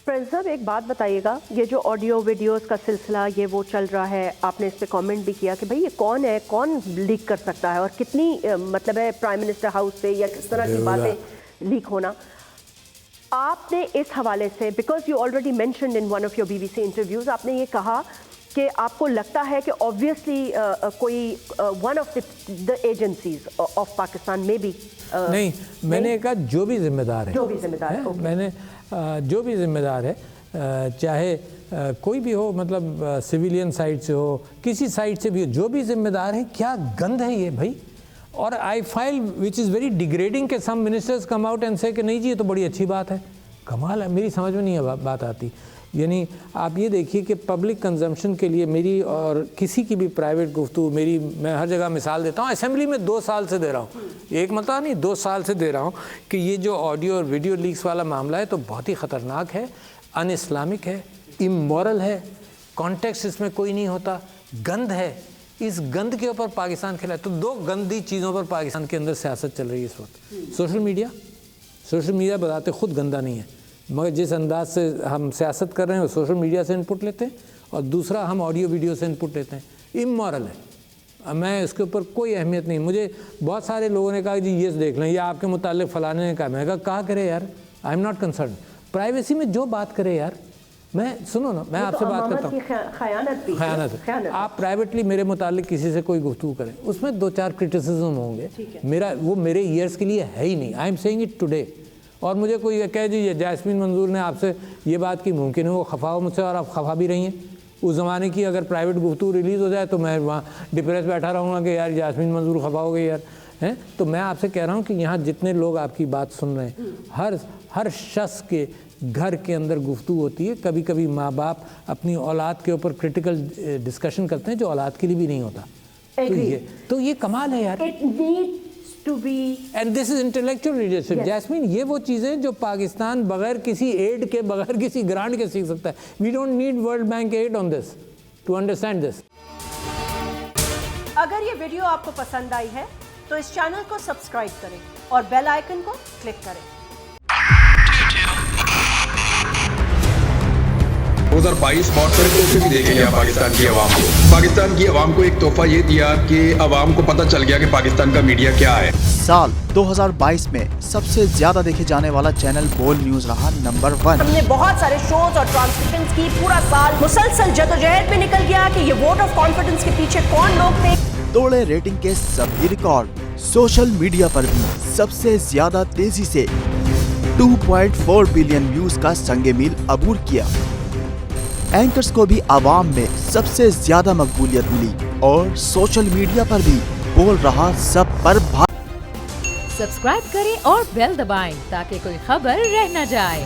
Prince साहब एक बात बताइएगा, ये जो ऑडियो वीडियोस का सिलसिला ये वो चल रहा है, आपने इस पे कमेंट भी किया कि भाई ये कौन है, कौन लीक कर सकता है और कितनी मतलब है प्राइम मिनिस्टर हाउस से या किस तरह की बातें लीक होना। आपने इस हवाले से, because you already mentioned in one of your BBC interviews, आपने ये कहा कि आपको लगता है कि ऑब्वियसली कोई one of the agencies of Pakistan में भी नहीं, मैंने कहा जो भी जिम्मेदार है, जो भी जिम्मेदार है, मैंने जो भी जिम्मेदार है, चाहे कोई भी हो, मतलब सिविलियन साइड से हो, किसी साइड से भी हो, जो भी जिम्मेदार है, क्या गंद है ये भाई। और I feel which is very degrading के some ministers come out and say कि नहीं जी ये तो बड़ी अच्छी बात है। कमाल है, मेरी समझ में नहीं है बात आती। यानी आप ये देखिए कि पब्लिक कंजम्पशन के लिए मेरी और किसी की भी प्राइवेट गुफ्तगू मेरी, मैं हर जगह मिसाल देता हूँ, असेंबली में 2 साल से दे रहा हूँ, एक मतलब नहीं 2 साल से दे रहा हूँ कि ये जो ऑडियो और वीडियो लीक्स वाला मामला है तो बहुत ही ख़तरनाक है, अन इस्लामिक है, इमोरल है, कॉन्टेक्स्ट इसमें कोई नहीं होता, गंद है। इस गंद के ऊपर पाकिस्तान खेला है। तो 2 गंदी चीज़ों पर पाकिस्तान के अंदर सियासत चल रही है इस वक्त। सोशल मीडिया बताते खुद गंदा नहीं है, मगर जिस अंदाज से हम सियासत कर रहे हैं वो सोशल मीडिया से इनपुट लेते हैं, और दूसरा हम ऑडियो वीडियो से इनपुट लेते हैं, इमोरल है। मैं इसके ऊपर कोई अहमियत नहीं। मुझे बहुत सारे लोगों ने कहा जी ये देख लें, या आपके मुतालिक फलाने ने कहा, मैं कहा करे यार, I am not concern. Privacy में जो बात करे यार, मैं सुनो ना, मैं आपसे बात करता हूँ, खयानत है। आप प्राइवेटली मेरे मुतालिक किसी से कोई गुफ्तगू करें, उसमें 2-4 क्रिटिसिज्म होंगे, वो मेरे ईयर्स के लिए है ही नहीं। I am saying it today. और मुझे कोई कह जी जैस्मीन मंजूर ने आपसे ये बात की, मुमकिन है वो खफा हो मुझसे, और आप खफा भी रही हैं। उस ज़माने की अगर प्राइवेट गुफ्तगू रिलीज़ हो जाए तो मैं वहाँ डिप्रेस बैठा रहूँगा कि यार जैस्मीन मंजूर खफा हो गई यार, हैं। तो मैं आपसे कह रहा हूँ कि यहाँ जितने लोग आपकी बात सुन रहे हैं, हर शख्स के घर के अंदर गुफ्तगू होती है। कभी कभी माँ बाप अपनी औलाद के ऊपर क्रिटिकल डिस्कशन करते हैं जो औलाद के लिए भी नहीं होता। तो ये कमाल है यार। To be and this is intellectual leadership. Yes. Jasmine, ये वो चीज़ें जो पाकिस्तान बगैर किसी एड के, बगैर किसी ग्रांट के सीख सकता है। We don't need World Bank aid on this to understand this. अगर ये वीडियो आपको पसंद आई है तो इस चैनल को सब्सक्राइब करें और बेल आइकन को क्लिक करें। 2022 बहुत सारे तोहफे भी देखे गया पाकिस्तान की आवाम को। पाकिस्तान की आवाम को एक तोहफा ये दिया कि आवाम को पता चल गया कि पाकिस्तान का मीडिया क्या है। साल 2022 में सबसे ज्यादा देखे जाने वाला चैनल बोल न्यूज रहा नंबर 1। हमने बहुत सारे शोज और ट्रांसमिशंस की, पूरा साल मुसलसल जदोजहद में निकल गया कि ये वोट ऑफ कॉन्फिडेंस के पीछे कौन लोग थे। तोड़े रेटिंग के सभी रिकॉर्ड। सोशल मीडिया पर भी सबसे ज्यादा तेजी से 2.4 बिलियन व्यूज का संगे मील अबूर किया। एंकर्स को भी आवाम में सबसे ज्यादा मकबूलियत मिली और सोशल मीडिया पर भी बोल रहा सब पर सब्सक्राइब करें और बेल दबाएं ताकि कोई खबर रह न जाए।